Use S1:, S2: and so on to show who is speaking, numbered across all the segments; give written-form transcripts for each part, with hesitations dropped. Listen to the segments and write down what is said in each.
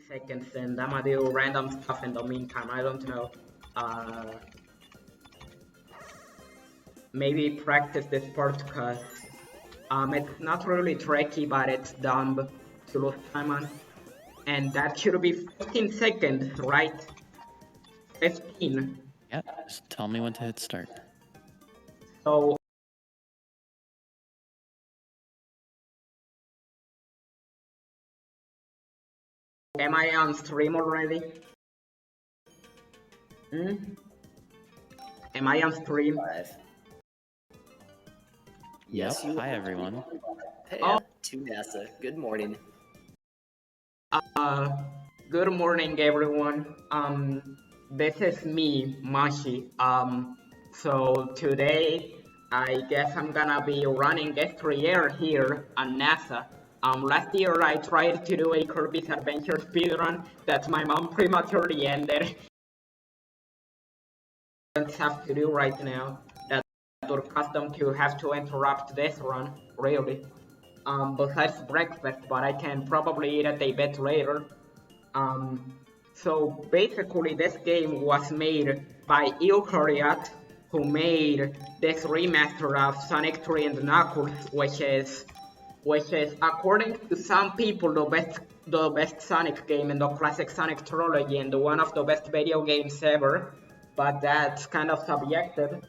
S1: seconds and I'm gonna do random stuff in the meantime. I don't know. Maybe practice this part because it's not really tricky, but it's dumb to lose time on. And that should be 15 seconds, right? 15.
S2: Yeah, just tell me when to hit start.
S1: So am I on stream already? Am I on stream?
S3: Live.
S2: Yes,
S3: you
S2: hi
S3: are.
S2: everyone.
S3: Hey,
S1: Oh.
S3: to NASA. Good morning.
S1: Good morning, everyone. This is me, Mashi. So today, I guess I'm gonna be running every year here at NASA. Last year I tried to do a Kirby's Adventure speedrun that my mom prematurely ended. Have to do right now that we're accustomed to have to interrupt this run, really. Besides breakfast, but I can probably eat it a bit later. So basically this game was made by Eukaryote, who made this remaster of Sonic 3 and Knuckles, which is according to some people the best Sonic game in the classic Sonic trilogy and one of the best video games ever. But that's kind of subjective.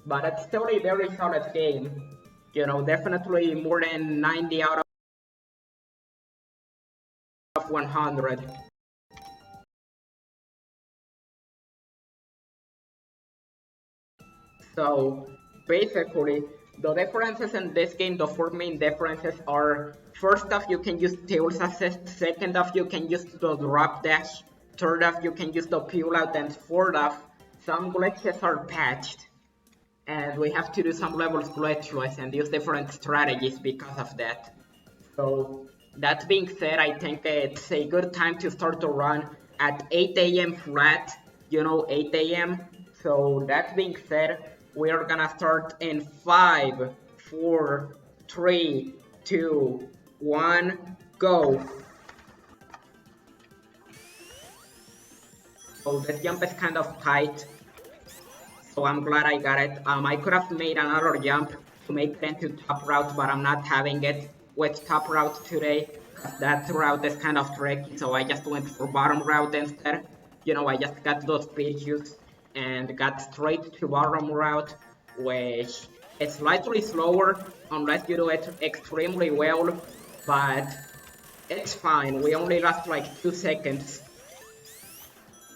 S1: But it's still a very solid game. You know, definitely more than 90 out of 100. So basically, the differences in this game, the four main differences are: first off, you can use Tails Assist; second off, you can use the drop dash; third off, you can use the peel out; and fourth off, some glitches are patched. And we have to do some levels glitchless and use different strategies because of that. So that being said, I think it's a good time to start the run at 8 a.m. flat, you know, 8 a.m. So that being said, we are gonna start in 5, 4, 3, 2, 1, go. So this jump is kind of tight, so I'm glad I got it. I could have made another jump to make it into top route, but I'm not having it with top route today, because that route is kind of tricky, so I just went for bottom route instead. You know, I just got those speed juice and got straight to bottom route, which is slightly slower unless you do it extremely well, but it's fine. We only lost like 2 seconds.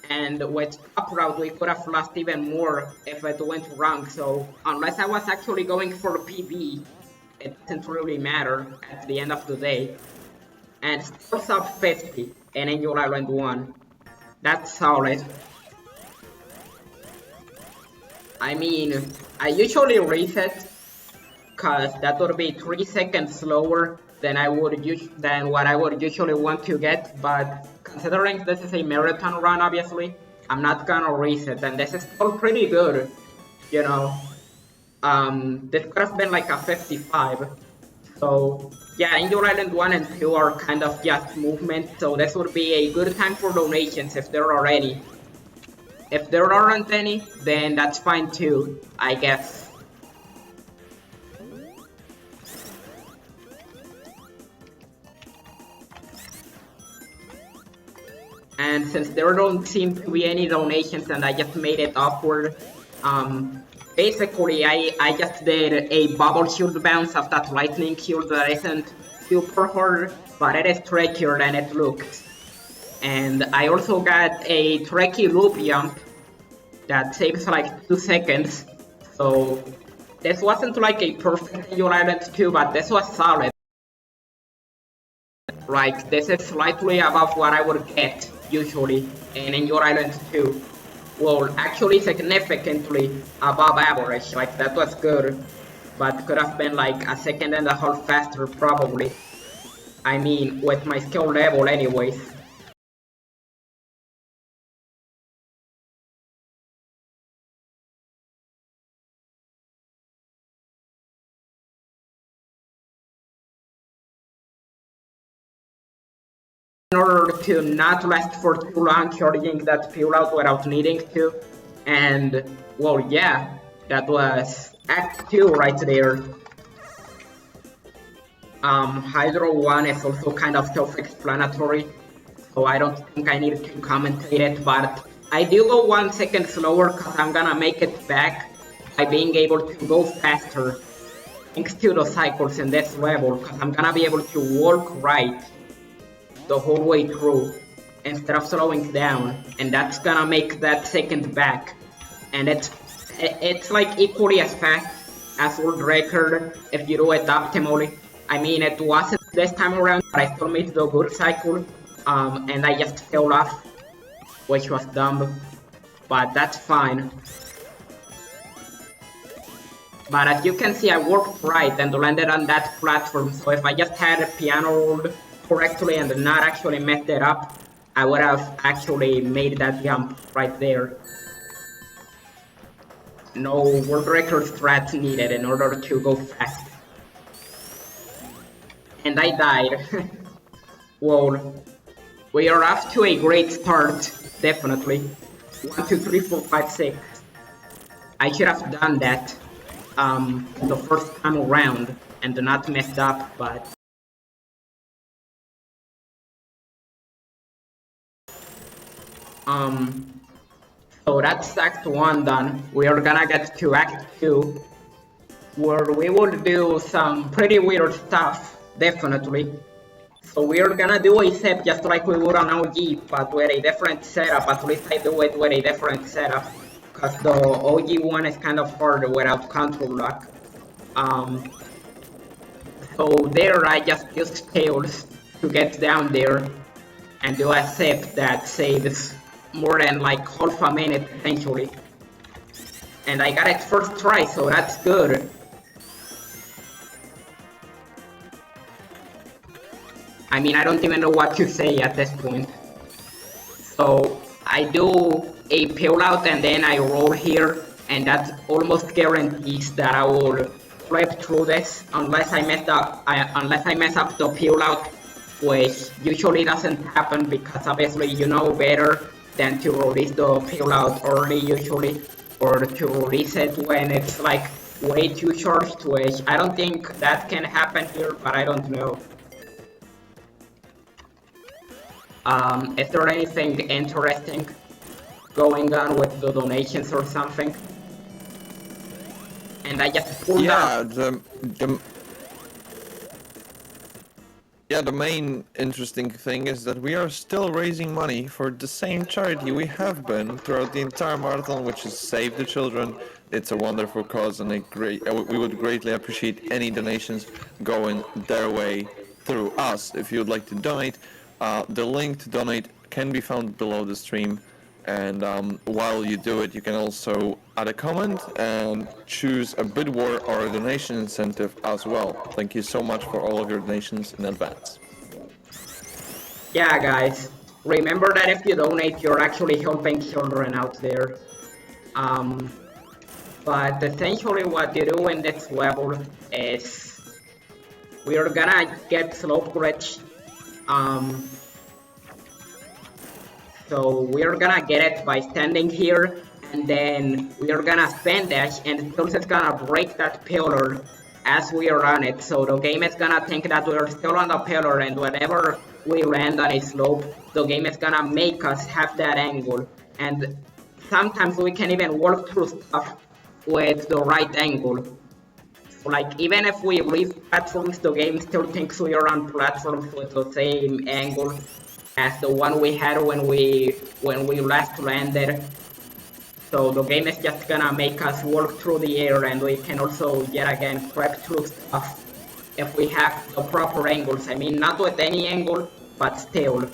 S1: And with top route we could have lost even more if it went wrong, so unless I was actually going for PB, it doesn't really matter at the end of the day. And still sub 50 in Angel Island 1. That's solid. I mean, I usually reset because that would be 3 seconds slower than what I would usually want to get, but considering this is a marathon run, obviously, I'm not gonna reset, and this is still pretty good, you know. This could have been like a 55. So yeah, Angel Island 1 and 2 are kind of just movement, so this would be a good time for donations if there are any. If there aren't any, then that's fine too, I guess. And since there don't seem to be any donations and I just made it awkward, basically I just did a bubble shield bounce of that lightning shield that isn't super hard, but it is trickier than it looks. And I also got a tricky loop jump that takes like 2 seconds, so this wasn't like a perfect Angel Island 2, but this was solid. Like, this is slightly above what I would get usually in Angel Island 2. Well, actually significantly above average, like that was good, but could have been like a second and a half faster probably. I mean, with my skill level anyways. in order to not last for too long charging that fuel out without needing to. And, well, yeah, that was Act 2 right there. Hydro 1 is also kind of self-explanatory, so I don't think I need to commentate it, but I do go 1 second slower because I'm gonna make it back by being able to go faster thanks to the cycles in this level, because I'm gonna be able to walk right the whole way through instead of slowing down, and that's gonna make that second back, and it's like equally as fast as world record if you do it optimally. I mean, it wasn't this time around, but I still made the good cycle, and I just fell off, which was dumb, but that's fine. But as you can see, I worked right and landed on that platform, so if I just had a piano rolled correctly and not actually messed it up, I would have actually made that jump right there. No world record strat needed in order to go fast. And I died. Well, we are off to a great start, definitely. 1, 2, 3, 4, 5, 6. I should have done that the first time around and not messed up, but so that's Act 1 done. We are gonna get to Act 2, where we will do some pretty weird stuff, definitely. So we are gonna do a step just like we would on OG, but with a different setup. At least I do it with a different setup, because the OG one is kind of hard without control lock. So there I just used tails to get down there and do a step that saves more than like half a minute essentially. And I got it first try, so that's good. I mean, I don't even know what to say at this point. So I do a peel out and then I roll here, and that almost guarantees that I will flip through this unless I mess up the peel out, which usually doesn't happen because obviously you know better than to release the peel out early usually, or to release it when it's like way too short, which I don't think that can happen here, but I don't know. Is there anything interesting going on with the donations or something? And I just pulled up.
S4: The main interesting thing is that we are still raising money for the same charity we have been throughout the entire marathon, which is Save the Children. It's a wonderful cause, and we would greatly appreciate any donations going their way through us. If you would like to donate, the link to donate can be found below the stream. And while you do it, you can also add a comment and choose a bid war or a donation incentive as well. Thank you so much for all of your donations in advance.
S1: Yeah, guys, remember that if you donate, you're actually helping children out there. But essentially what you do in this level is we're gonna get slope glitch. So we're gonna get it by standing here, and then we're gonna spin dash, and Pulse is gonna break that pillar as we are on it. So the game is gonna think that we're still on the pillar, and whenever we land on a slope, the game is gonna make us have that angle. And sometimes we can even work through stuff with the right angle. So like even if we leave platforms, the game still thinks we are on platforms with the same angle as the one we had when we last landed. So the game is just gonna make us work through the air, and we can also yet again creep through stuff if we have the proper angles. I mean, not with any angle, but still.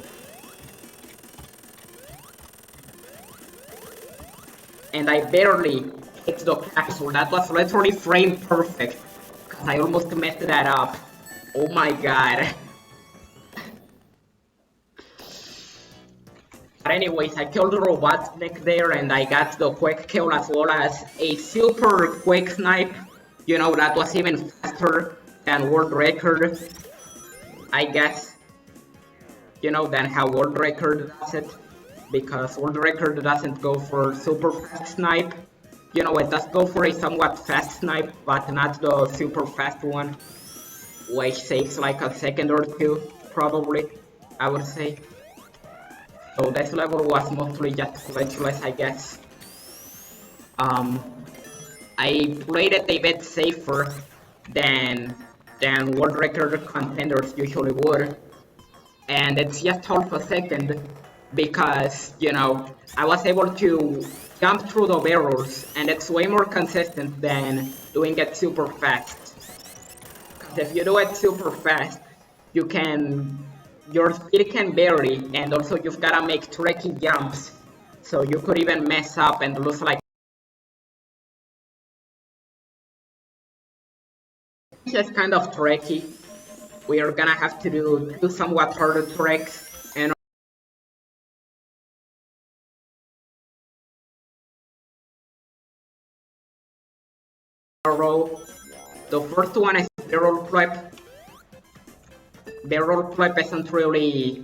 S1: And I barely hit the capsule. That was literally frame perfect, because I almost messed that up. Oh my god. But anyways, I killed the Robotnik there, and I got the quick kill as well as a super quick snipe. You know, that was even faster than world record, I guess. than how world record does it, because world record doesn't go for super fast snipe. It does go for a somewhat fast snipe, but not the super fast one, which takes like a second or two, probably, I would say. So this level was mostly just glitchless, I guess. Um, I played it a bit safer than world record contenders usually would, and it's just half a second because I was able to jump through the barrels, and it's way more consistent than doing it super fast. Because if you do it super fast, your speed can vary, and also you've gotta make tricky jumps, so you could even mess up and lose like. It's just kind of tricky. We are gonna have to do somewhat harder tricks and a row. The first one is barrel flip. Barrel flip isn't really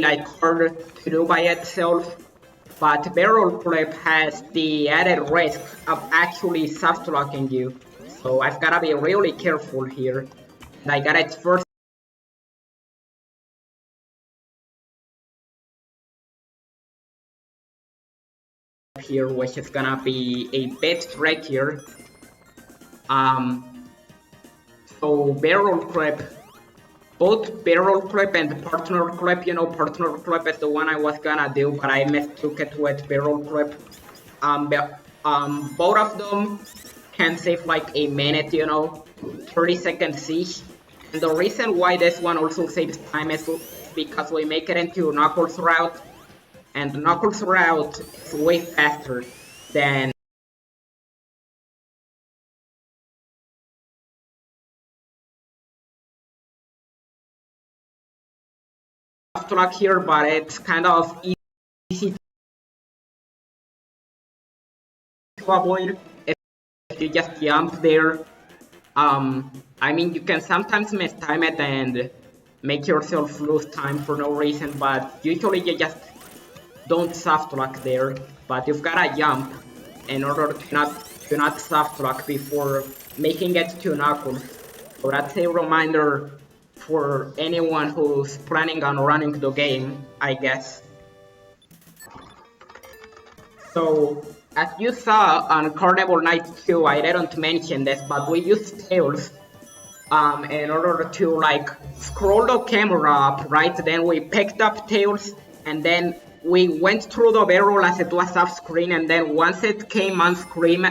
S1: like hard to do by itself, but barrel flip has the added risk of actually soft locking you. So I've gotta be really careful here. And I got it first here, which is gonna be a bit trickier. So barrel flip, both barrel flip and partner flip. Partner flip is the one I was gonna do, but I mistook it with barrel flip. Both of them can save like a minute, 30-second siege. And the reason why this one also saves time is because we make it into Knuckles route, and Knuckles route is way faster than soft lock here, but it's kind of easy to avoid if you just jump there. I mean, you can sometimes mistime it and make yourself lose time for no reason, but usually you just don't soft lock there. But you've gotta jump in order to not soft lock before making it to Knuckles. So that's a reminder for anyone who's planning on running the game, I guess. So, as you saw on Carnival Night 2, I didn't mention this, but we used tails in order to like scroll the camera up, right? Then we picked up tails, and then we went through the barrel as it was off screen, and then once it came on screen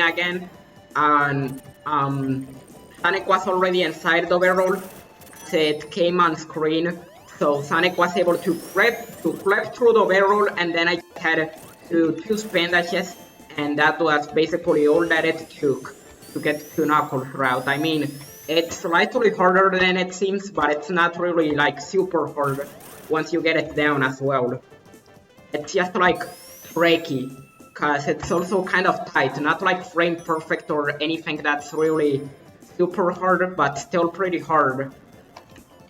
S1: again, and Sonic was already inside the barrel, it came on screen. So Sonic was able to flip through the barrel, and then I had to two spin dashes, and that was basically all that it took to get to Knuckles route. I mean, it's slightly harder than it seems, but it's not really like super hard once you get it down as well. It's just like tricky, cause it's also kind of tight, not like frame perfect or anything that's really super hard, but still pretty hard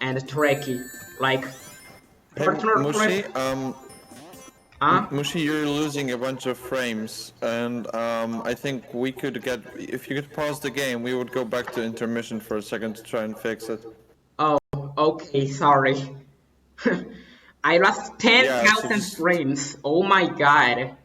S1: and tricky. Like
S4: Hey,
S1: partner
S4: Mushi,
S1: flip. Huh?
S4: Mushi, you're losing a bunch of frames, and I think we could if you could pause the game, we would go back to intermission for a second to try and fix it.
S1: Oh, okay, sorry. I lost
S4: Yeah, so
S1: 10,000
S4: just
S1: frames. Oh my god.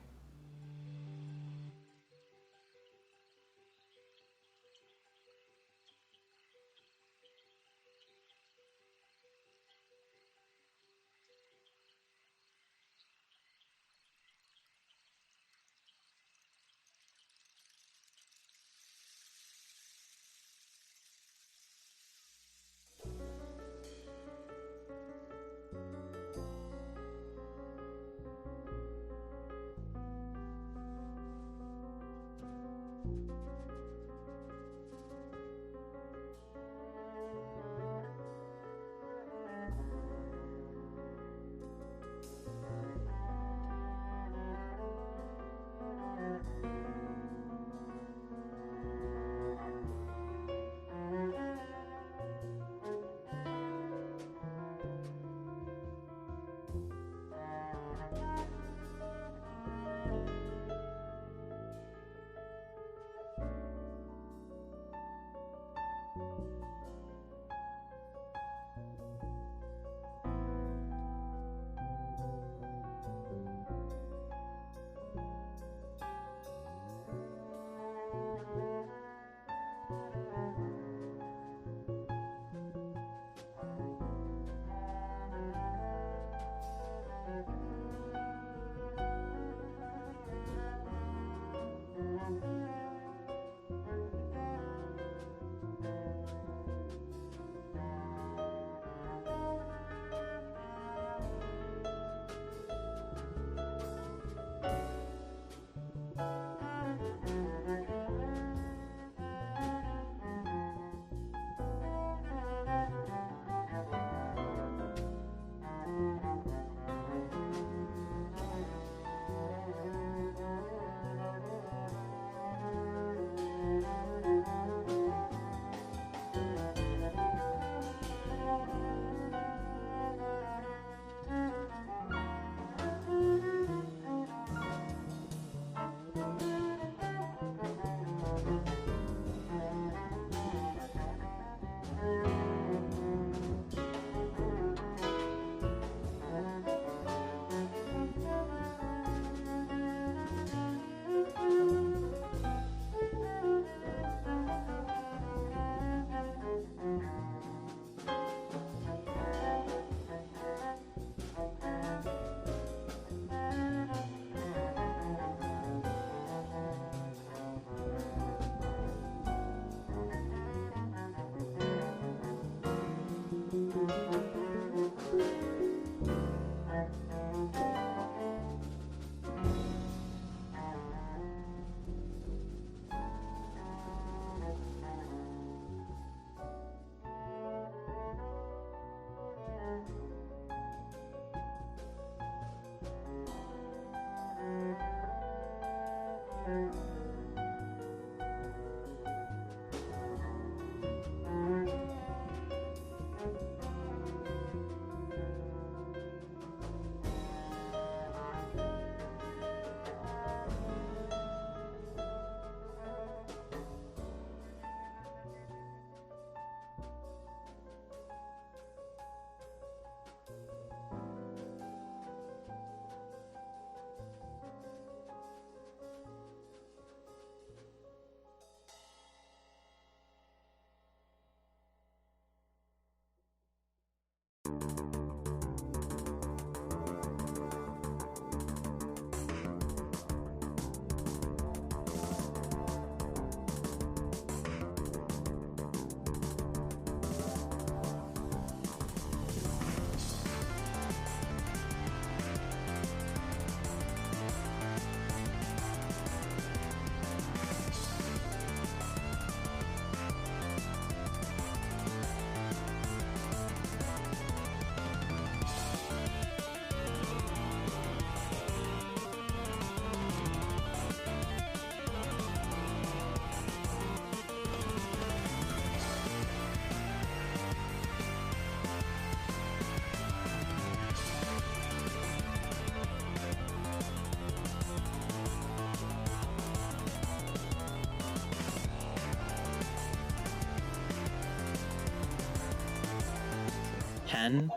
S2: 10,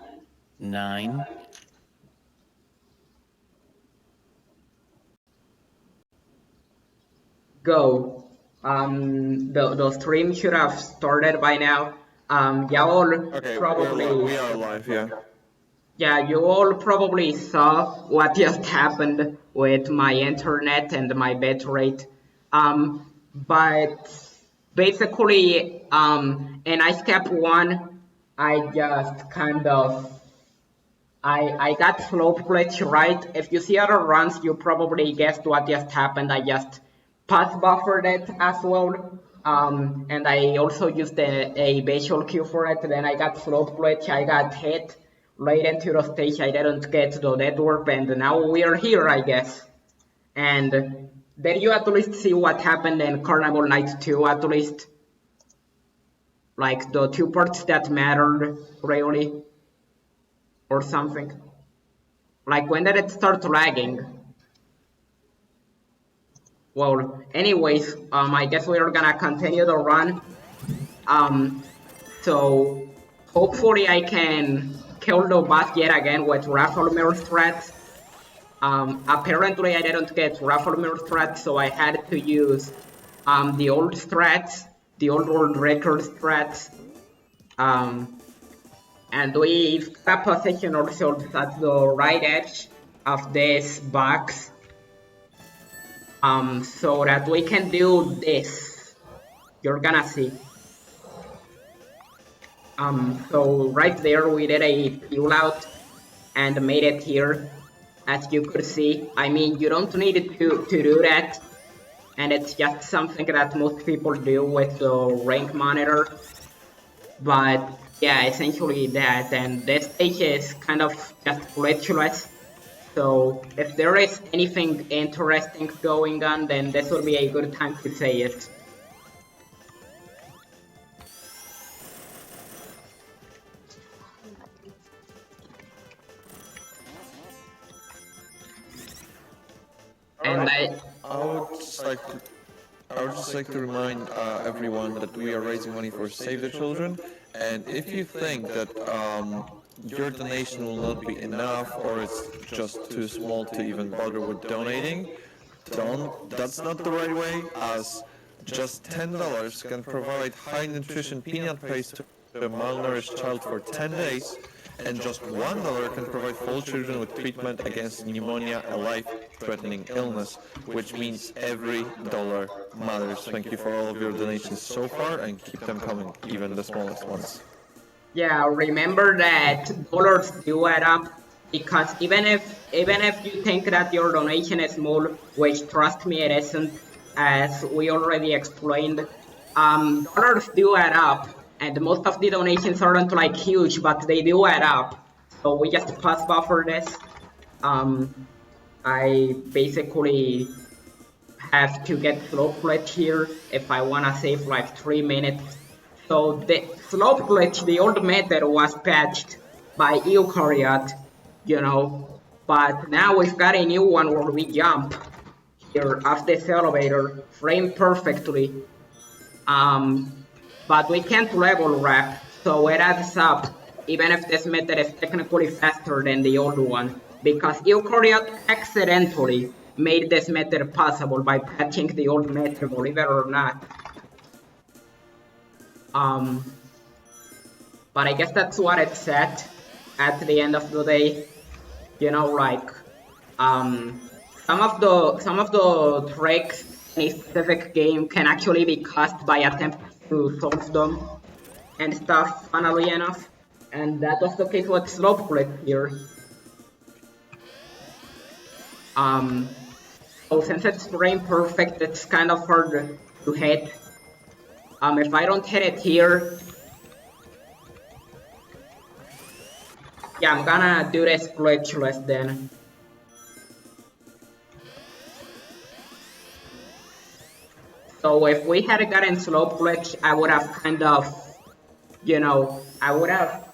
S2: 9.
S1: Go. The stream should have started by now. Y'all
S4: Okay,
S1: probably,
S4: we are live, yeah.
S1: yeah, you all probably saw what just happened with my internet and my bitrate. But basically, in Ice Cap 1, I just kind of I got slope glitch right. If you see other runs, you probably guessed what just happened. I just pass buffered it as well. And I also used a visual cue for it. Then I got slope glitch. I got hit right into the stage. I didn't get the dead warp, and now we're here, I guess. And there you at least see what happened in Carnival Night 2, at least. Like the two parts that mattered, really, or something. Like, when did it start lagging? Well, anyways, I guess we're gonna continue the run. So hopefully I can kill the boss yet again with Raffle Mirror threats. Apparently I didn't get Raffle Mirror threats, so I had to use the old threats, the old world record threats. And we've got position ourselves at the right edge of this box. So that we can do this. You're gonna see. So right there we did a peel out and made it here, as you could see. I mean, you don't need to do that, and it's just something that most people do with the rank monitor. But yeah, essentially that, and this stage is kind of just glitchless. So if there is anything interesting going on, then this would be a good time to say it. And
S4: I would just like to remind everyone that we are raising money for Save the Children, and if you think that your donation will not be enough or it's just too small to even bother with donating, that's not the right way, as just $10 can provide high nutrition peanut paste to a malnourished child for 10 days, and just $1 can provide all children with treatment against pneumonia, a life-threatening illness, which means every dollar matters. Thank you for all of your donations so far, and keep them coming, even the smallest ones.
S1: yeah, remember that dollars do add up, because even if you think that your donation is small, which trust me it isn't, as we already explained, dollars do add up, and most of the donations aren't like huge, but they do add up. So we just pass buffer this. I basically have to get slope glitch here if I wanna save like 3 minutes. So the slope glitch, the old method, was patched by Eukaryote, you know, but now we've got a new one where we jump here off this elevator, framed perfectly. But we can't level wrap, so it adds up, even if this method is technically faster than the old one, because Eukaryote accidentally made this method possible by patching the old method, believe it or not. But I guess that's what it said at the end of the day. You know, like, some of the tricks in a specific game can actually be caused by attempts to solve them and stuff, funnily enough. And that was the case with slope glitch here. So since it's frame perfect, it's kind of hard to hit. If I don't hit it here, yeah, I'm gonna do this glitchless then. So if we had gotten slope glitch, I would have kind of, you know, I would have...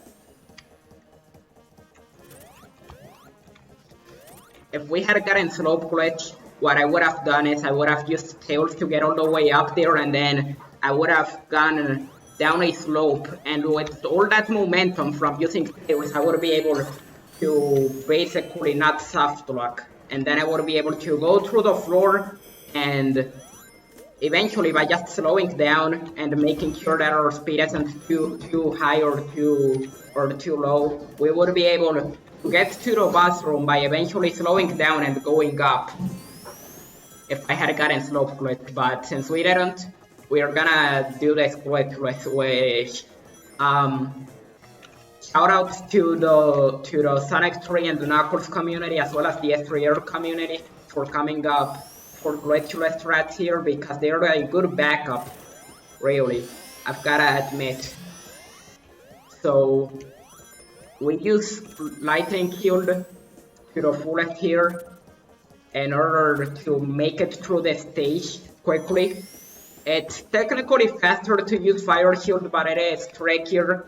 S1: If we had gotten slope glitch, what I would have done is I would have used tails to get all the way up there, and then I would have gone down a slope, and with all that momentum from using stairs, I would be able to basically not soft lock, and then I would be able to go through the floor, and eventually by just slowing down and making sure that our speed isn't too high or too low, we would be able to get to the bathroom by eventually slowing down and going up. If I had gotten slope glitch, but since we didn't, we're gonna do this glitch which shout out to the Sonic 3 and the Knuckles community as well as the S3R community for coming up for glitchless threats here, because they're a good backup, really, I've gotta admit. So we use lightning shield to the fullest here in order to make it through the stage quickly. It's technically faster to use fire shield, but it is trickier,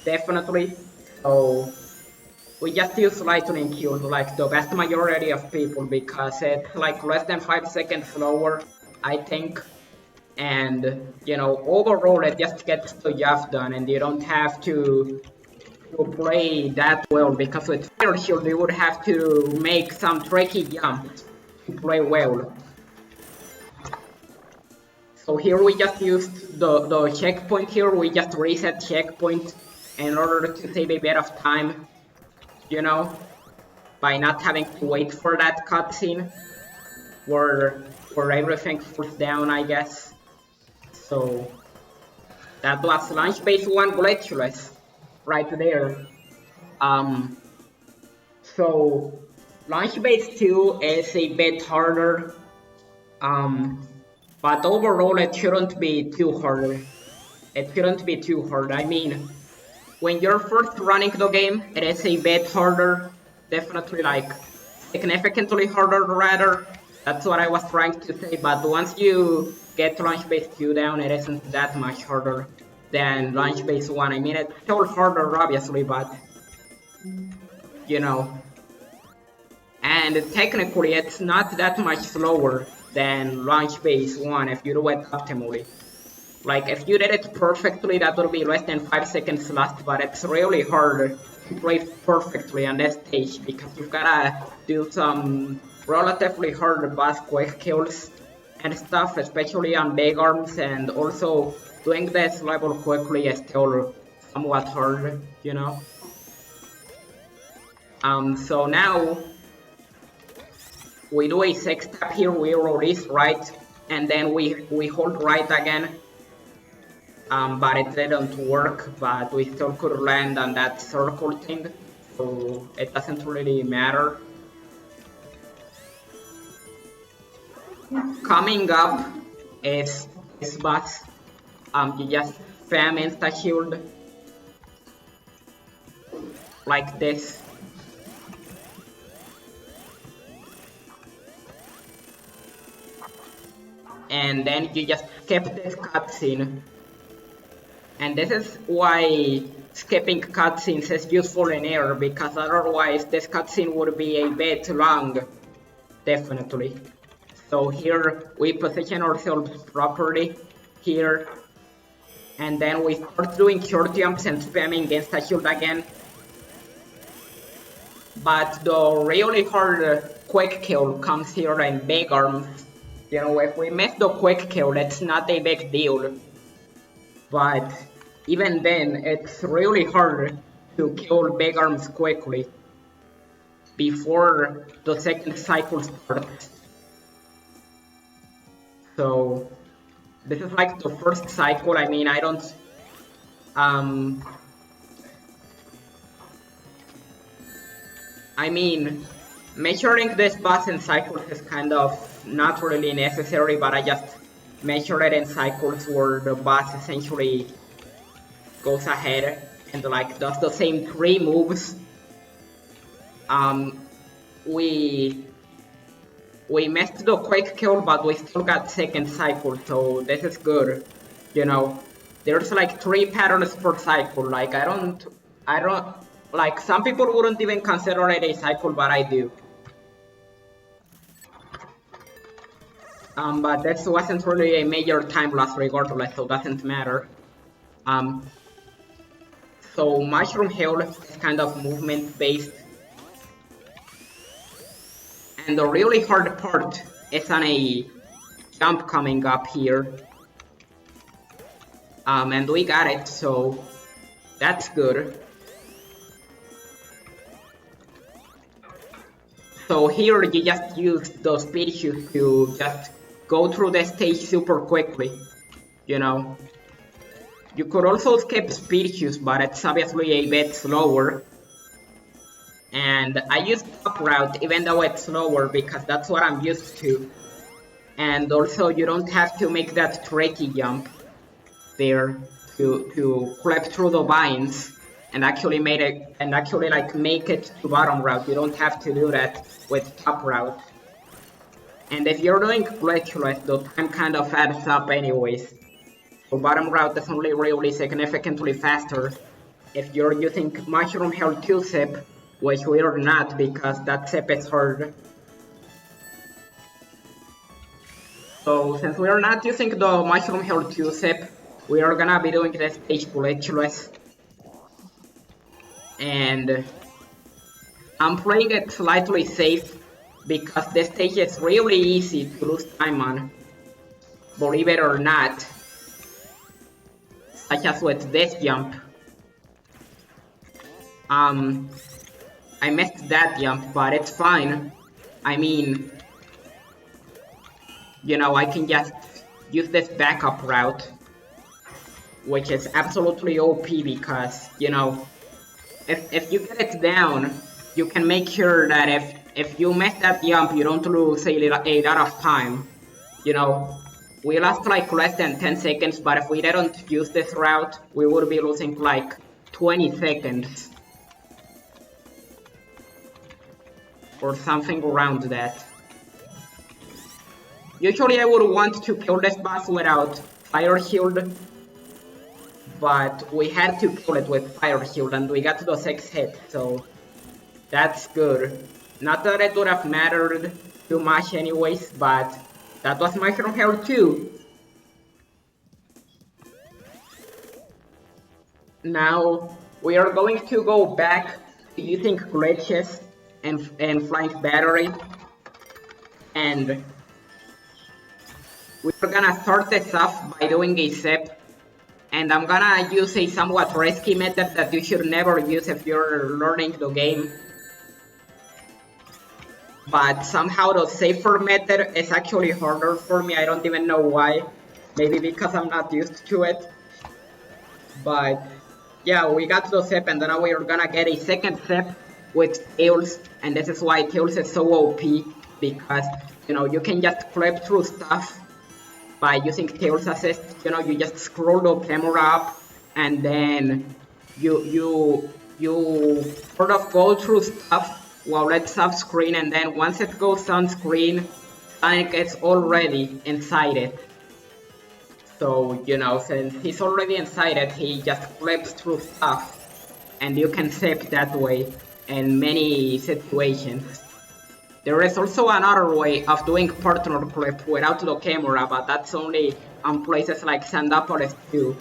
S1: definitely. So we just use lightning shield like the vast majority of people, because it's like less than 5 seconds slower, I think. And you know, overall it just gets the job done, and you don't have to play that well, because with fire shield you would have to make some tricky jumps to play well. So here we just used the checkpoint here, we just reset checkpoint in order to save a bit of time, you know, by not having to wait for that cutscene where everything falls down, I guess. So that was launch base 1 glitchless right there. So launch base 2 is a bit harder, but overall it shouldn't be too hard. It shouldn't be too hard. I mean, when you're first running the game, it is a bit harder, definitely like significantly harder rather. That's what I was trying to say, but once you get launch base 2 down, it isn't that much harder than launch base 1. I mean, it's still harder obviously, but you know. And technically it's not that much slower than launch base 1 if you do it optimally. Like, if you did it perfectly, that would be less than 5 seconds last, but it's really hard to play perfectly on this stage, because you've gotta do some relatively hard boss quick kills and stuff, especially on big arms, and also doing this level quickly is still somewhat hard, you know? So now, we do a 6-step here, we release right, and then we hold right again. But it didn't work, but we still could land on that circle thing, so it doesn't really matter. Coming up is this boss. You just spam insta-shield like this. And then you just skip this cutscene. And this is why skipping cutscenes is useful in air, because otherwise this cutscene would be a bit long, definitely. So here we position ourselves properly, here, and then we start doing short jumps and spamming insta-shield again. But the really hard quick kill comes here in big arms. You know, if we miss the quick kill, it's not a big deal. But even then, it's really hard to kill big arms quickly before the second cycle starts. So this is like the first cycle. I mean, I don't I mean, measuring this boss in cycles is kind of not really necessary, but I just measure it in cycles where the boss essentially goes ahead and like does the same 3 moves. We missed the quick kill, but we still got second cycle, so this is good. You know, there's like 3 patterns per cycle. Like I don't like, some people wouldn't even consider it a cycle, but I do. But this wasn't really a major time loss regardless, so it doesn't matter. Um, so Mushroom Hill is kind of movement based, and the really hard part is on a jump coming up here. And we got it, so that's good. So here you just use those speed shoes to just go through the stage super quickly, you know. You could also skip speed shoes, but it's obviously a bit slower. And I use top route even though it's slower because that's what I'm used to. And also you don't have to make that tricky jump there to flip through the vines and actually make it to bottom route. You don't have to do that with top route. And if you're doing glitchless, the time kind of adds up anyways. So bottom route is only really significantly faster if you're using Mushroom Hill 2 zip, which we are not because that zip is hard. So since we are not using the Mushroom Hill 2 zip, we are gonna be doing the stage glitchless. And I'm playing it slightly safe because the stage is really easy to lose time on, believe it or not, such as with this jump. I missed that jump, but it's fine. I mean, you know, I can just use this backup route, which is absolutely OP because, you know, if you get it down, you can make sure that if you miss that jump, you don't lose a lot of time. You know, we lost like less than 10 seconds, but if we didn't use this route, we would be losing like 20 seconds. Or something around that. Usually I would want to kill this boss without Fire Shield, but we had to kill it with Fire Shield and we got to the 6 hit, so that's good. Not that it would have mattered too much anyways, but that was Mushroom Hill 2. Now we are going to go back to using glitches and flying battery, and we're gonna start this off by doing a zip, and I'm gonna use a somewhat risky method that you should never use if you're learning the game. But somehow the safer method is actually harder for me, I don't even know why. Maybe because I'm not used to it. But yeah, we got the zip and then we are gonna get a second zip with Tails, and this is why Tails is so OP, because, you know, you can just flip through stuff by using Tails assist. You know, you just scroll the camera up and then you sort of go through stuff while it's off screen, and then once it goes on screen, Sonic is already inside it. So, you know, since he's already inside it, he just flips through stuff, and you can zip that way in many situations. There is also another way of doing partner flip without the camera, but that's only on places like Sandopolis too.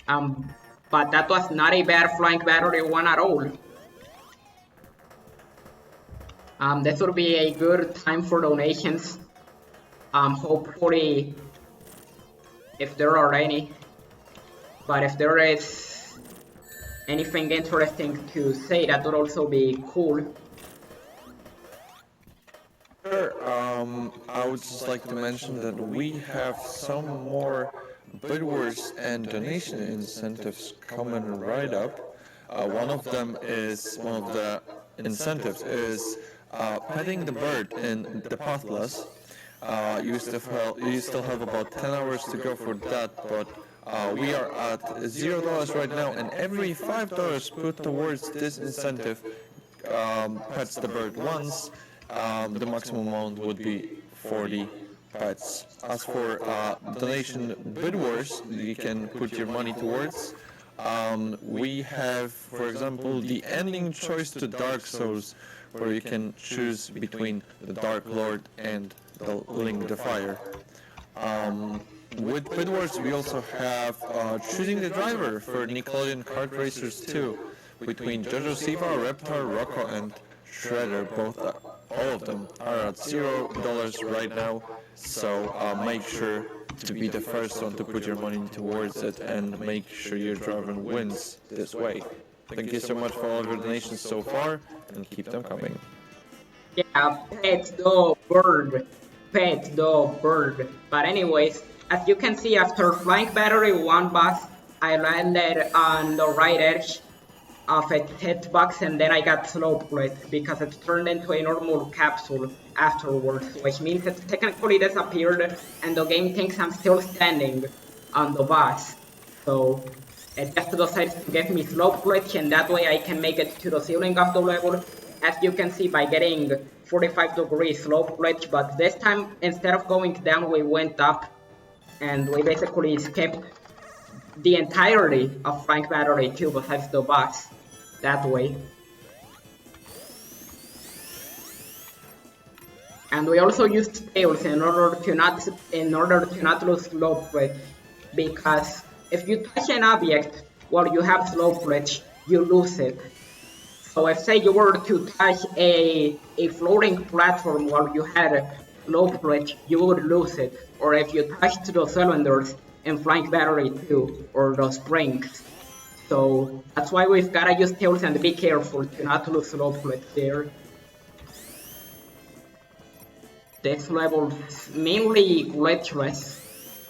S1: But that was not a bad flying battery one at all. This would be a good time for donations. Hopefully, if there are any. But if there is anything interesting to say, that would also be cool.
S4: Sure, I would just like to mention that we have some more Bid Wars and donation incentives coming right up. One of the incentives is petting the bird in the Pathless. You still have about 10 hours to go for that, but we are at $0 right now, and every $5 put towards this incentive pets the bird once. The maximum amount would be 40 pets. As for donation Bid Wars, you can put your money towards. We have, for example, the ending choice to Dark Souls, where you can choose between the Dark Lord and the Ling the Fire. with Pit Wars, we also have choosing the driver for Nickelodeon Kart Racers 2 between Jojo Siva, Reptar, Rocco, and Shredder. All of them are at $0 right now, so make sure to be the first one to put your money towards it and make sure your driver wins this way. Thank you so much for all of your donations so far, and keep them coming.
S1: Yeah, pet the bird. Pet the bird. But anyways, as you can see, after flying battery 1 box, I landed on the right edge of a hitbox and then I got slope split because it turned into a normal capsule afterwards, which means it technically disappeared and the game thinks I'm still standing on the boss. So it just decides to give me slope glitch and that way I can make it to the ceiling of the level, as you can see by getting 45-degree slope glitch, but this time instead of going down we went up and we basically skipped the entirety of Frank Battery 2 besides the boss that way. And we also used tails in order to not lose slope glitch, because if you touch an object while you have slope glitch, you lose it. So if say you were to touch a floating platform while you had slope glitch, you would lose it. Or if you touched the cylinders in Flying Battery 2 or the springs. So that's why we've gotta use tails and be careful to not lose slope glitch there. This level is mainly glitchless,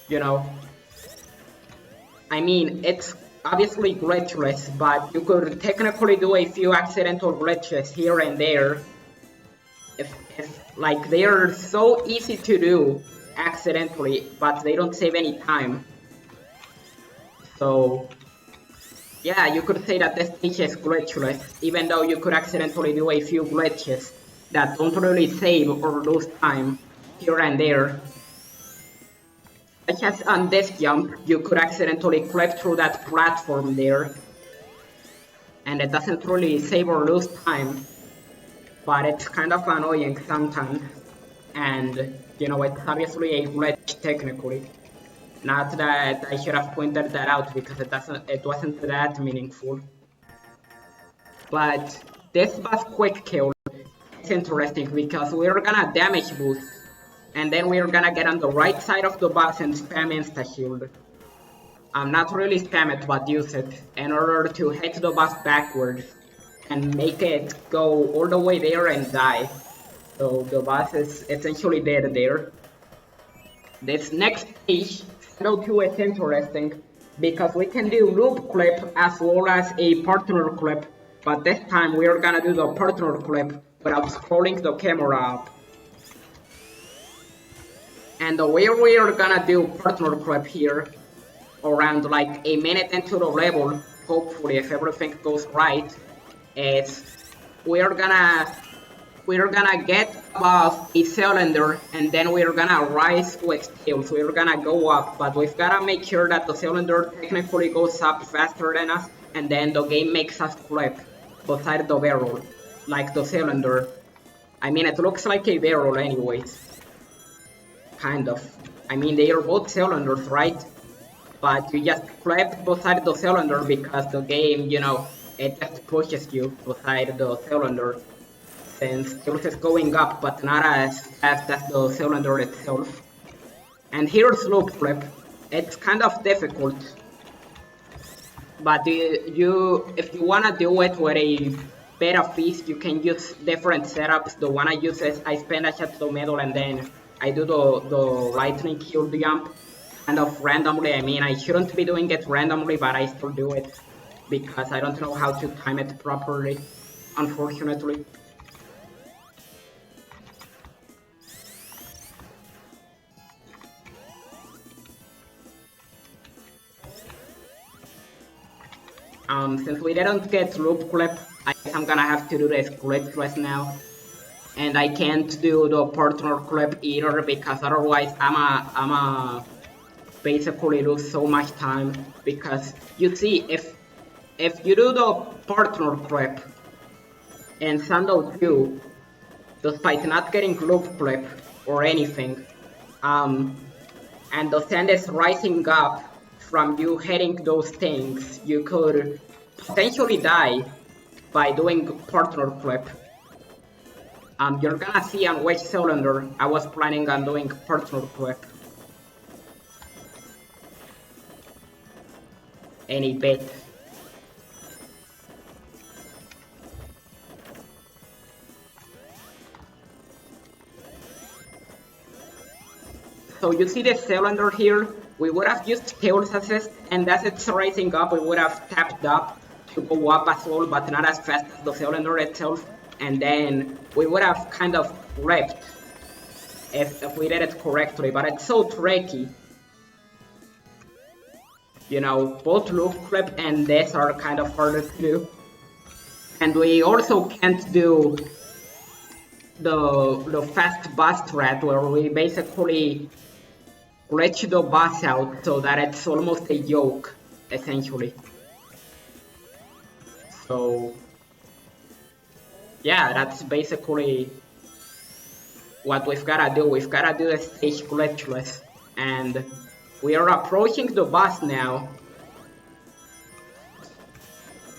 S1: you know. I mean, it's obviously glitchless, but you could technically do a few accidental glitches here and there. If like, they're so easy to do accidentally, but they don't save any time. So yeah, you could say that this stage is glitchless, even though you could accidentally do a few glitches that don't really save or lose time here and there. Such as on this jump, you could accidentally clip through that platform there, and it doesn't really save or lose time, but it's kind of annoying sometimes, and you know, it's obviously a glitch technically. Not that I should have pointed that out because it wasn't that meaningful. But this boss quick kill is interesting because we're gonna damage boost, and then we're gonna get on the right side of the boss and spam insta shield. Not really spam it, but use it in order to hit the boss backwards and make it go all the way there and die. So the boss is essentially dead there. This next stage, Shadow 2, is interesting because we can do loop clip as well as a partner clip, but this time we're gonna do the partner clip without scrolling the camera up. And the way we're gonna do partner clip here, around like a minute into the level, hopefully if everything goes right, is we're gonna get above a cylinder and then we're gonna rise with tails. We're gonna go up, but we've gotta make sure that the cylinder technically goes up faster than us, and then the game makes us flip beside the barrel, like the cylinder. I mean, it looks like a barrel anyways. Kind of. I mean, they are both cylinders, right? But you just flip beside the cylinder because the game, you know, it just pushes you beside the cylinder. Since Tails is going up, but not as fast as the cylinder itself. And here's loop flip. It's kind of difficult, but if you wanna do it with a beta feast, you can use different setups. The one I use is I spend a shot to the middle and then I do the lightning kill jump kind of randomly. I mean, I shouldn't be doing it randomly, but I still do it because I don't know how to time it properly, unfortunately. Since we didn't get loop clip, I guess I'm gonna have to do this glitchless now. And I can't do the partner clip either because otherwise I'ma basically lose so much time. Because you see, if you do the partner clip in Sando 2, despite not getting loop clip or anything, and the sand is rising up from you hitting those things, you could potentially die by doing partner flip. You're gonna see on which cylinder I was planning on doing partner flip. Any bit. So you see the cylinder here? We would have used Tails Assist, and as it's rising up, we would have tapped up to go up as well, but not as fast as the cylinder itself. And then we would have kind of flipped if we did it correctly, but it's so tricky. You know, both loop flip and this are kind of harder to do. And we also can't do the fast boss strat where we basically glitch the boss out so that it's almost a joke, essentially. So yeah, that's basically what we've gotta do. We've gotta do the stage glitchless, and we are approaching the boss now.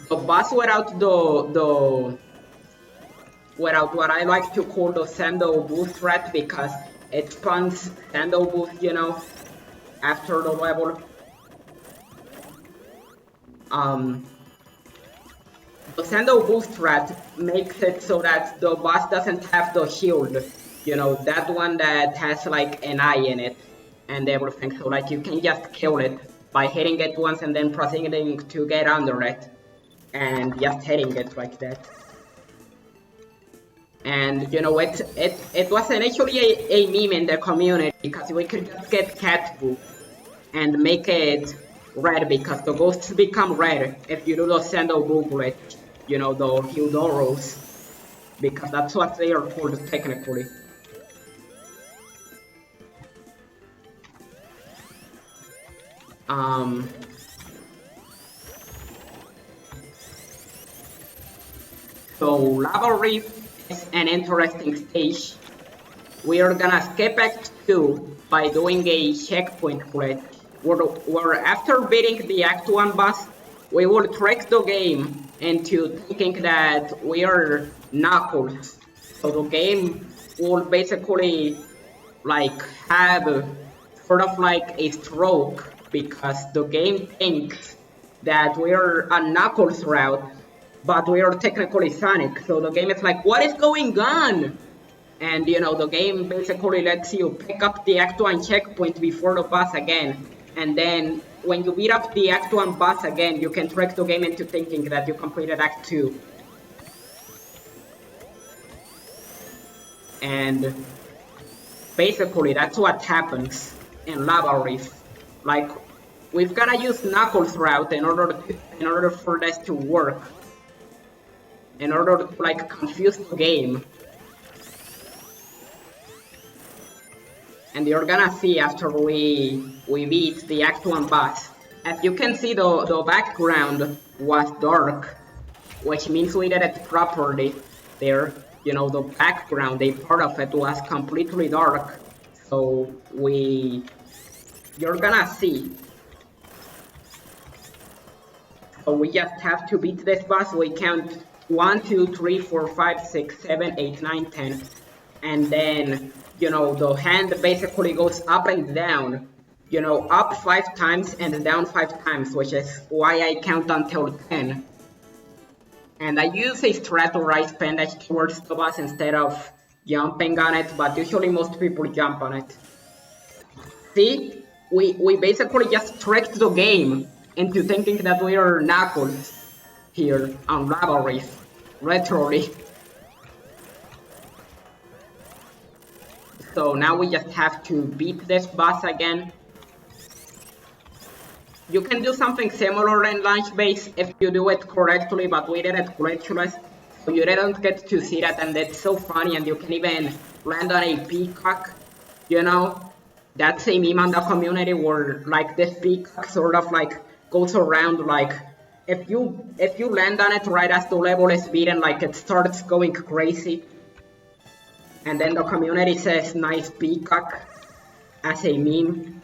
S1: The boss without without what I like to call the Sando boost threat, because it spawns Sando boost, you know, after the level. The Sando boost threat makes it so that the boss doesn't have the shield, you know, that one that has like an eye in it and everything, so like you can just kill it by hitting it once and then proceeding to get under it and just hitting it like that. And you know, it was initially a meme in the community because we could just get cat boo and make it red because the ghosts become red if you do the Sando boo glitch, you know, the Hildoros, because that's what they are called technically. So Lava Reef is an interesting stage. We are gonna skip Act 2 by doing a checkpoint glitch, where after beating the Act 1 boss, we will trick the game into thinking that we are Knuckles. So the game will basically like have sort of like a stroke, because the game thinks that we are on Knuckles route, but we are technically Sonic. So the game is like, what is going on? And you know, the game basically lets you pick up the Act 1 checkpoint before the boss again. And then when you beat up the Act 1 boss again, you can trick the game into thinking that you completed Act 2. And basically that's what happens in Lava Reef. Like, we've gotta use Knuckles route in order for this to work. In order to like confuse the game. And you're gonna see after we beat the Act 1 boss. As you can see, the background was dark, which means we did it properly there. You know, the background, a part of it was completely dark. So you're gonna see. So we just have to beat this boss. We count 1, 2, 3, 4, 5, 6, 7, 8, 9, 10. And then, you know, the hand basically goes up and down. You know, up 5 times and down 5 times, which is why I count until 10. And I use a strat where I spin dash towards the boss instead of jumping on it, but usually most people jump on it. See? We basically just tricked the game into thinking that we are Knuckles here on Lava Reef. Literally. So now we just have to beat this boss again. You can do something similar in Launch Base if you do it correctly, but we did it glitchless, so you didn't get to see that, and it's so funny, and you can even land on a peacock, you know? That's a meme on the community where like this peacock sort of like goes around, like if you land on it right as the level is beaten, like it starts going crazy. And then the community says nice peacock as a meme.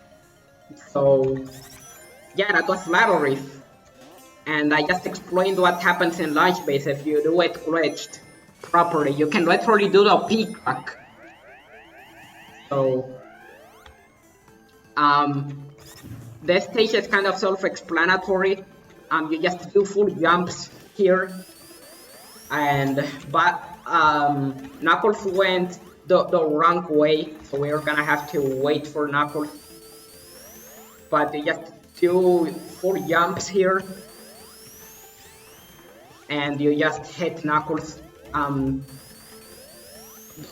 S1: So yeah, that was Labyrinth. And I just explained what happens in Launch Base if you do it glitched properly. You can literally do the peacock. So this stage is kind of self-explanatory. You just do full jumps here, but Knuckles went the wrong way, so we're gonna have to wait for Knuckles. But you just do full jumps here, and you just hit Knuckles.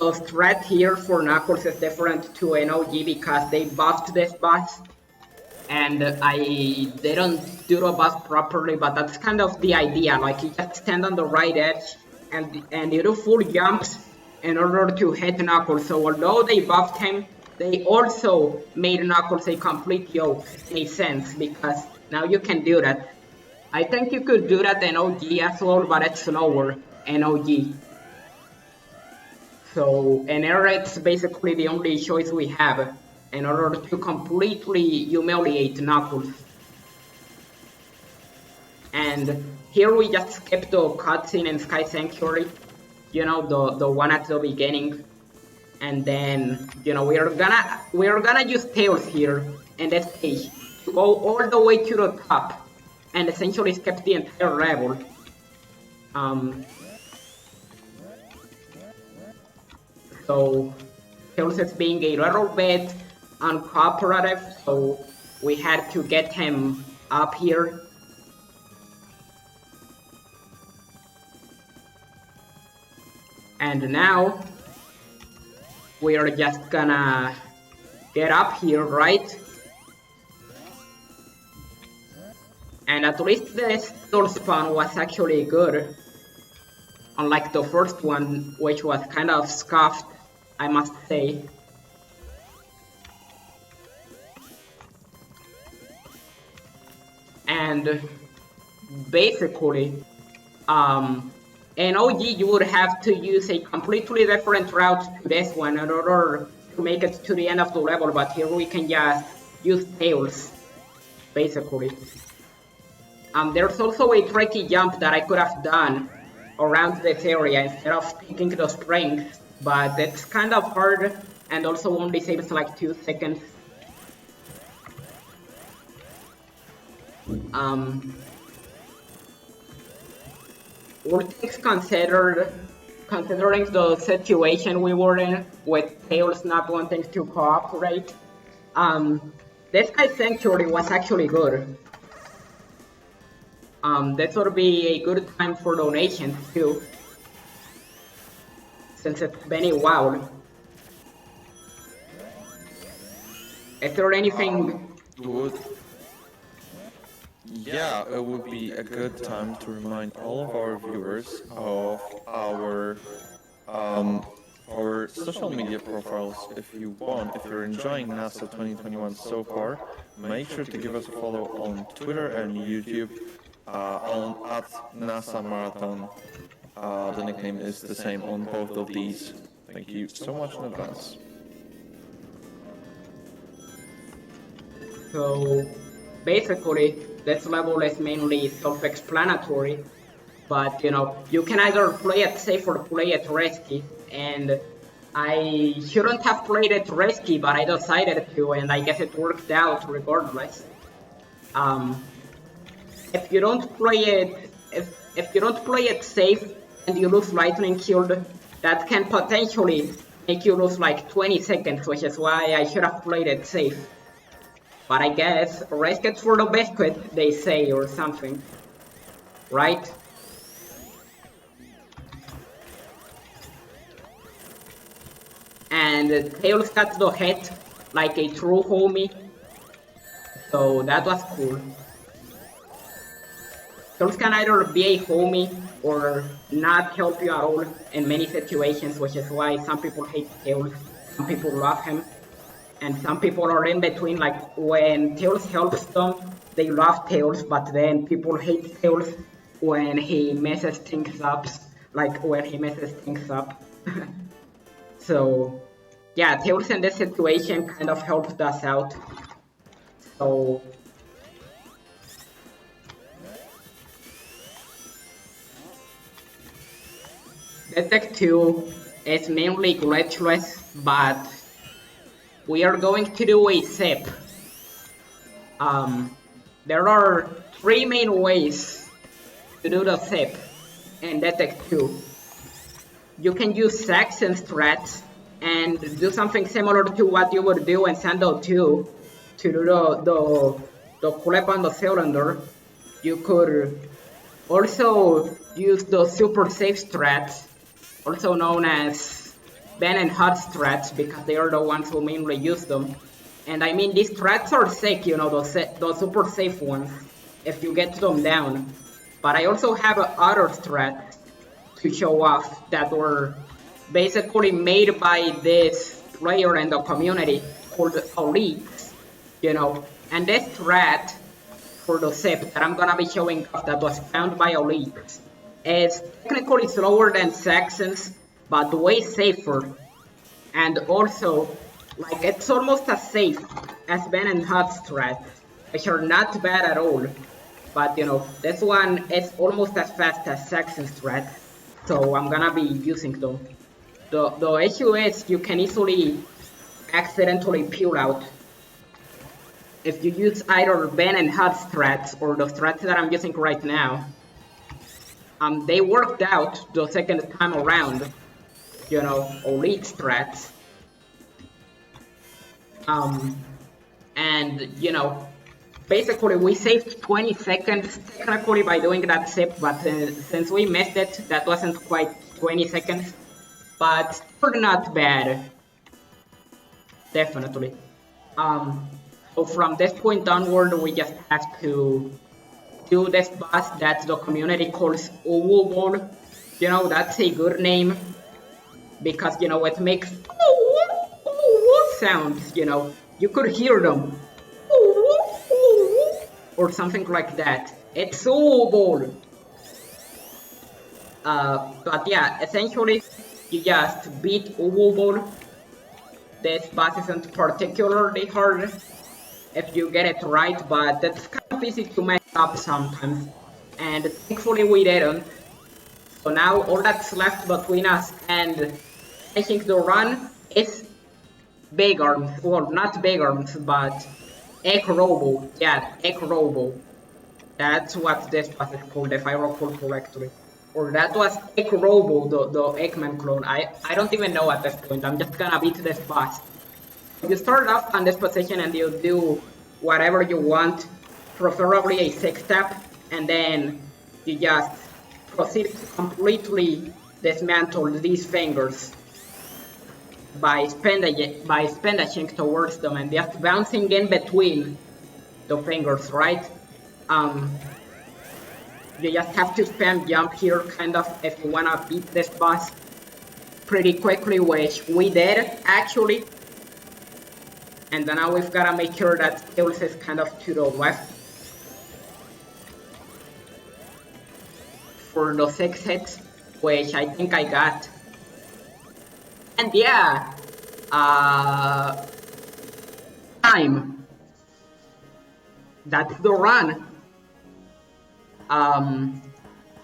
S1: The threat here for Knuckles is different to an OG because they buffed this boss, and I didn't do the boss properly, but that's kind of the idea. Like, you just stand on the right edge and you do full jumps in order to hit Knuckles. So although they buffed him, they also made Knuckles a complete joke in a sense, because now you can do that. I think you could do that in OG as well, but it's slower in OG. So in Era, it's basically the only choice we have in order to completely humiliate Knuckles. And here we just skip the cutscene in Sky Sanctuary, you know, the one at the beginning. And then, you know, we're gonna use Tails here in this stage to go all the way to the top and essentially skip the entire level. So Tails is being a little bit uncooperative, so we had to get him up here. And now we are just gonna get up here, right? And at least this door spawn was actually good, unlike the first one, which was kind of scuffed, I must say. And basically, in OG you would have to use a completely different route to this one in order to make it to the end of the level, but here we can just use Tails, basically. There's also a tricky jump that I could have done around this area instead of taking the springs, but it's kind of hard and also only saves like 2 seconds. All things considered, considering the situation we were in with Tails not wanting to cooperate, this guy's Sanctuary was actually good. This would be a good time for donations too, since it's been a while. Is there anything?
S4: Yeah, it would be a good time to remind all of our viewers of our social media profiles. If you want, if you're enjoying NASA 2021 so far, make sure to give us a follow on Twitter and YouTube at NASA Marathon. The nickname is the same on both of these. Thank you so much in advance.
S1: So basically, this level is mainly self-explanatory, but you know, you can either play it safe or play it risky, and I shouldn't have played it risky, but I decided to, and I guess it worked out regardless. If you don't play it safe and you lose Lightning Shield, that can potentially make you lose like 20 seconds, which is why I should have played it safe. But I guess risk it for the biscuit, they say, or something. Right? And Tails got the hit like a true homie. So that was cool. Tails can either be a homie or not help you at all in many situations, which is why some people hate Tails, some people love him. And some people are in between, like when Tails helps them, they love Tails, but then people hate Tails when he messes things up, So, yeah, Tails in this situation kind of helped us out. So Detect 2 is mainly glitchless, but we are going to do a sip. There are three main ways to do the sip in Detect 2. You can use Saxon strats and do something similar to what you would do in Sando 2 to do the clip on the cylinder. You could also use the super safe strats, also known as Ben and Hud strats, because they are the ones who mainly use them. And I mean, these strats are sick, you know, those super safe ones, if you get them down. But I also have other strats to show off that were basically made by this player in the community called Elites, you know. And this strat for the SIP that I'm gonna be showing off that was found by Elites is technically slower than Saxon's, but way safer. And also, like, it's almost as safe as Ben and Hud's strat, which are not bad at all. But, you know, this one is almost as fast as Saxon's strat, so I'm gonna be using them. The issue is you can easily accidentally peel out. If you use either Ben and Hud strats or the strats that I'm using right now, they worked out the second time around, you know, elite strats. And, you know, basically we saved 20 seconds technically by doing that sip, but since we missed it, that wasn't quite 20 seconds. But still not bad. Definitely. So from this point onward, we just have to do this boss that the community calls Uwu. You know, that's a good name because, you know, it makes sounds, you know. You could hear them. Or something like that. It's Uwu. But yeah, essentially, you just beat Uwu. This boss isn't particularly hard if you get it right, but it's kind of easy to mess up sometimes. And thankfully we didn't. So now all that's left between us and finishing the run is Big Arms. Well, not Big Arms, but Egg Robo. Yeah, Egg Robo. That's what this boss is called, if I recall correctly. Or that was Egg Robo, the Eggman clone. I don't even know at this point. I'm just gonna beat this boss. You start off on this position and you do whatever you want, preferably a 6-step, and then you just proceed to completely dismantle these fingers by spendashing towards them and just bouncing in between the fingers, right? You just have to spam jump here, kind of, if you wanna beat this boss pretty quickly, which we did, actually. And then now we've gotta make sure that Tails is kind of to the left for the 6 hits, which I think I got. And yeah, time. That's the run.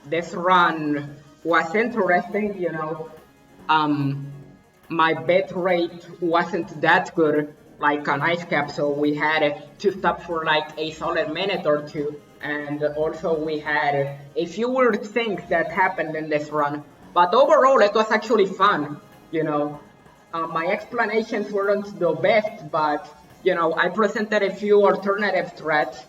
S1: This run was interesting, you know. My bit rate wasn't that good, like on Ice Cap, so we had to stop for like a solid minute or two, and also we had a few weird things that happened in this run, but overall it was actually fun, you know. My explanations weren't the best, but, you know, I presented a few alternative threats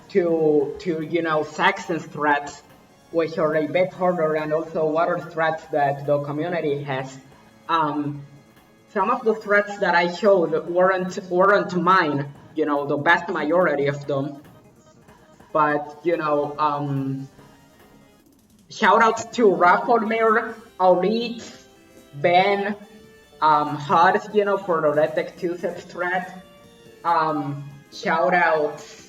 S1: to you know, Saxon threats, which are a bit harder, and also other threats that the community has. Some of the threats that I showed weren't mine, you know, the vast majority of them. But, you know, shoutouts to Rafolmir, Elite, Ben, Hud, you know, for the Detective threat. Shoutouts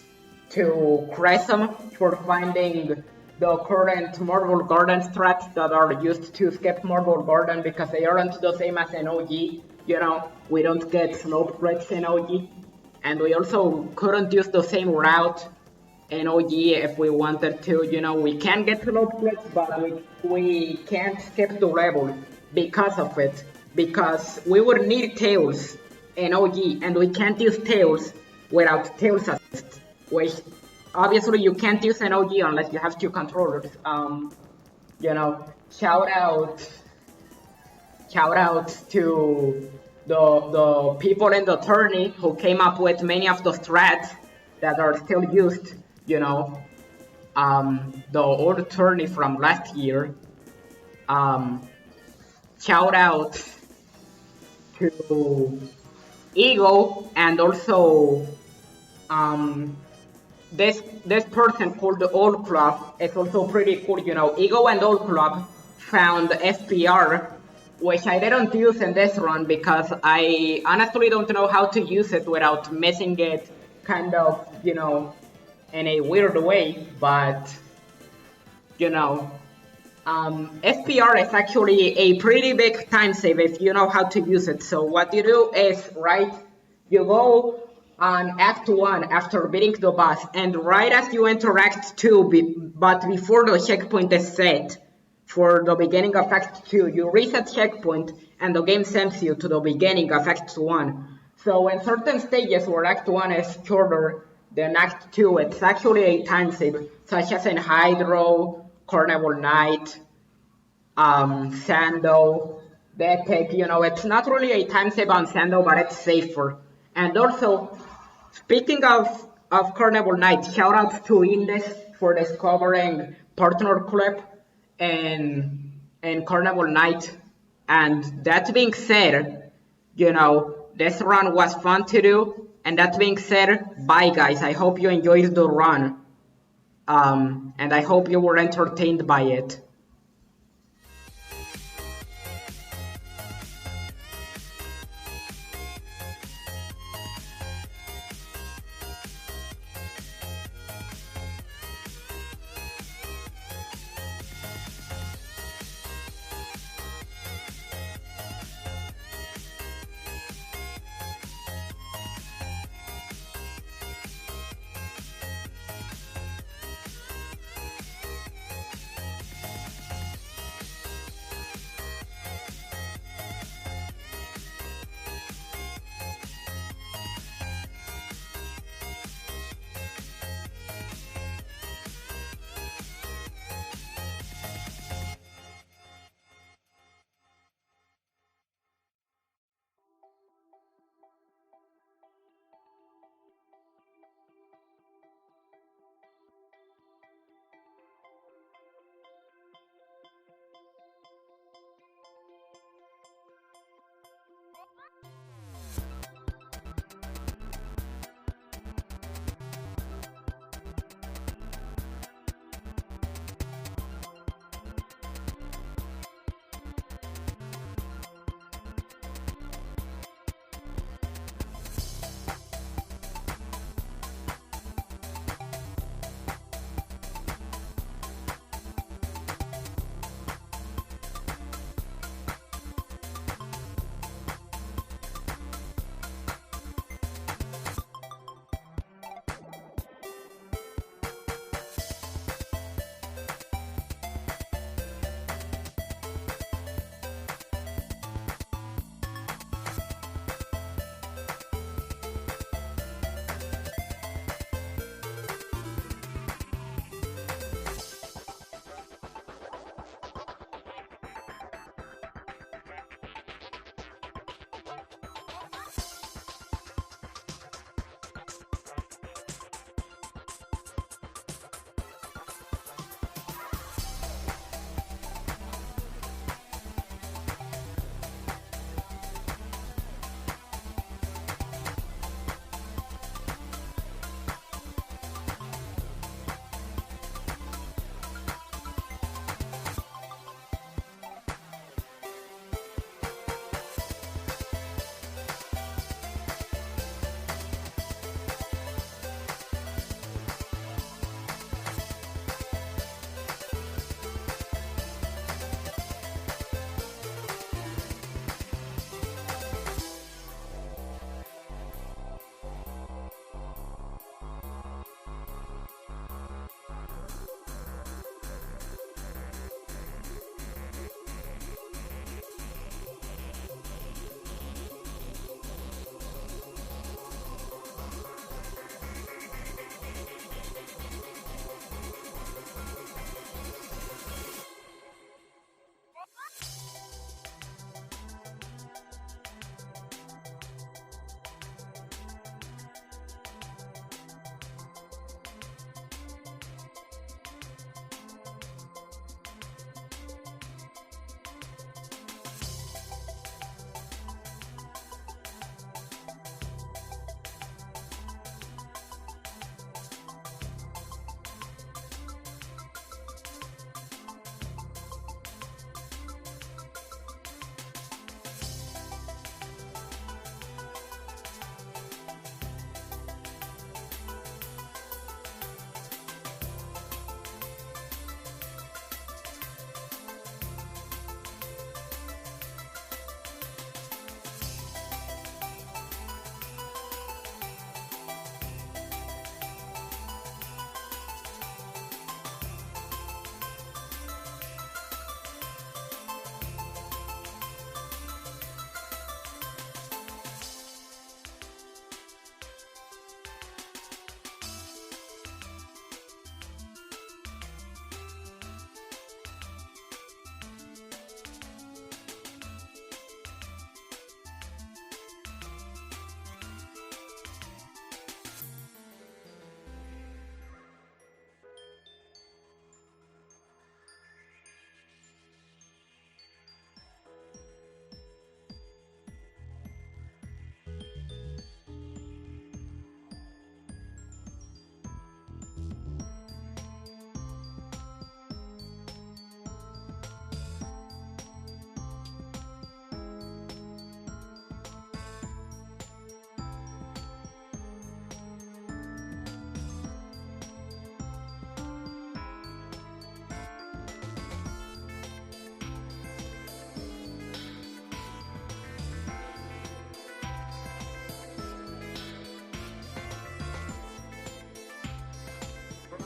S1: to Crescent for finding the current Marble Garden strats that are used to skip Marble Garden because they aren't the same as in OG. You know, we don't get slope breaks in OG. and we also couldn't use the same route in OG if we wanted to. You know, we can get to low splits, but we can't skip the level because of it. Because we would need tails in OG, and we can't use tails without tails assist, which obviously you can't use an OG unless you have two controllers. You know, shout out to the people in the tourney who came up with many of the strats that are still used. You know, the old tourney from last year. Shout out to Ego and also this person called the Old Club is also pretty cool. You know, Ego and Old Club found FPR, which I didn't use in this run because I honestly don't know how to use it without missing it kind of, you know, in a weird way. But, you know, FPR is actually a pretty big time save if you know how to use it. So what you do is, right, you go on Act 1 after beating the boss, and right as you enter Act 2, but before the checkpoint is set for the beginning of Act 2, you reset checkpoint and the game sends you to the beginning of Act 1. So in certain stages where Act 1 is shorter than Act 2, it's actually a time save, such as in Hydro, Carnival Night, Sando, that take, you know, it's not really a time save on Sando, but it's safer. And also, speaking of Carnival Night, shout out to Indes for discovering Partner Clip and Carnival Night. And that being said, you know, this run was fun to do. And that being said, bye guys. I hope you enjoyed the run. And I hope you were entertained by it.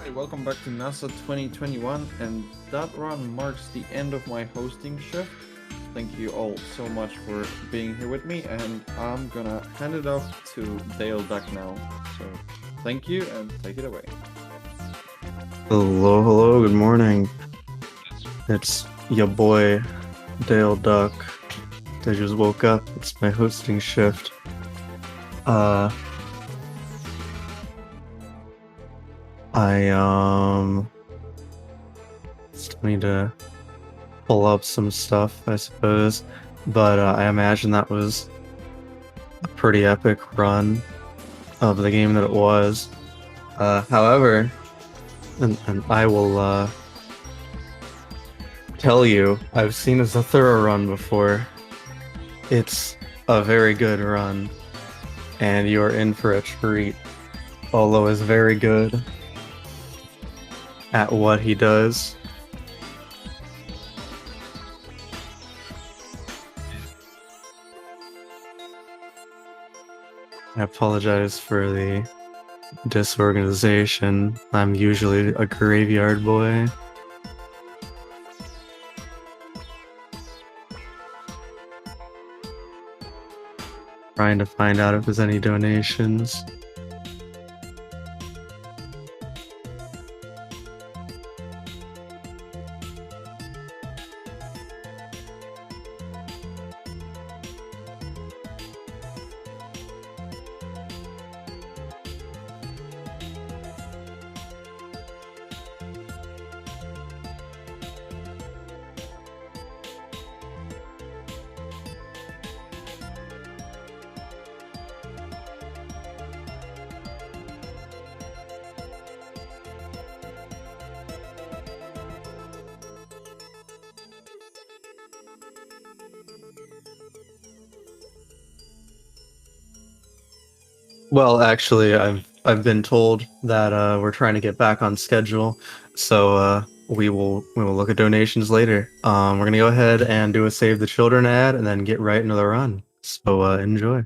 S4: everybody, welcome back to NASA 2021, and that run marks the end of my hosting shift. Thank you all so much for being here with me, and I'm gonna hand it off to Dale Duck now. So, thank you, and take it away.
S5: Hello, good morning. It's your boy, Dale Duck. I just woke up. It's my hosting shift. I still need to pull up some stuff, I suppose. But I imagine that was a pretty epic run of the game that it was. However, and I will tell you, I've seen a Zathura run before. It's a very good run, and you're in for a treat. Olo is very good at what he does. I apologize for the disorganization. I'm usually a graveyard boy. Trying to find out if there's any donations. Well, actually, I've been told that we're trying to get back on schedule, so we will look at donations later. We're gonna go ahead and do a Save the Children ad, and then get right into the run. So enjoy.